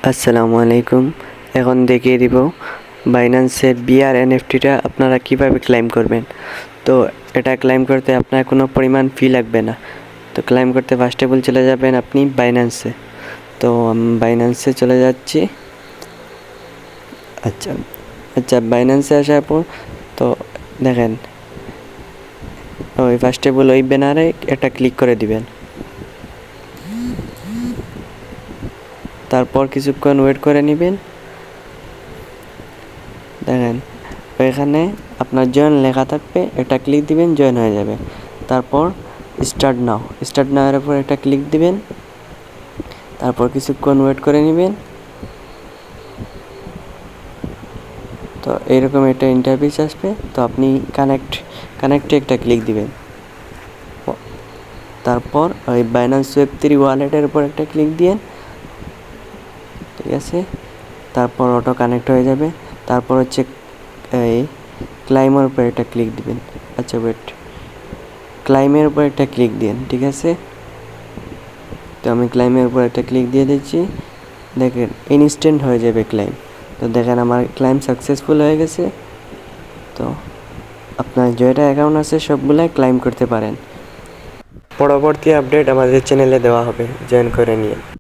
আসসালামু আলাইকুম। এখন দেখিয়ে দিব বাইন্যান্সের বিআর এনএফটিটা আপনারা কিভাবে ক্লেম করবেন। তো এটা ক্লেম করতে আপনার কোনো পরিমাণ ফি লাগবে না। তো ক্লেম করতে ফার্স্ট অফ অল চলে যাবেন আপনি বাইন্যান্সে। তো বাইন্যান্সে চলে যাচ্ছি। আচ্ছা বাইন্যান্সে আসার পর তো দেখেন ওই ফার্স্ট অফ অল ওই ব্যানারে একটা ক্লিক করে দিবেন। তারপর কিছুক্ষণ ওয়েট করে নেবেন। দেখেন এখানে আপনার জয়েন লেখা থাকবে, এটা ক্লিক দিবেন, জয়েন হয়ে যাবে। তারপর স্টার্ট নাও এর উপর একটা ক্লিক দিবেন। তারপর কিছুক্ষণ ওয়েট করে নেবেন। তো এইরকম একটা ইন্টারফেস আসবে। তো আপনি কানেক্টে একটা ক্লিক দিবেন। তারপর ওই বাইন্যান্স ওয়েব3 ওয়ালেটের উপর একটা ক্লিক দিয়েন, ঠিক আছে। তারপর অটো কানেক্ট হয়ে যাবে। তারপর হচ্ছে এই ক্লাইমের উপর একটা ক্লিক দিবেন। আচ্ছা ওয়েট, ক্লাইমের উপর একটা ক্লিক দিন, ঠিক আছে। তো আমি ক্লাইমের উপর একটা ক্লিক দিয়ে দিচ্ছি। দেখেন ইনস্ট্যান্ট হয়ে যাবে ক্লাইম। তো দেখেন আমার ক্লাইম সাকসেসফুল হয়ে গেছে। তো আপনার যেটা অ্যাকাউন্ট আছে সবগুলাই ক্লাইম করতে পারেন। পরবর্তী আপডেট আমাদের চ্যানেলে দেওয়া হবে, জয়েন করে নিয়ে।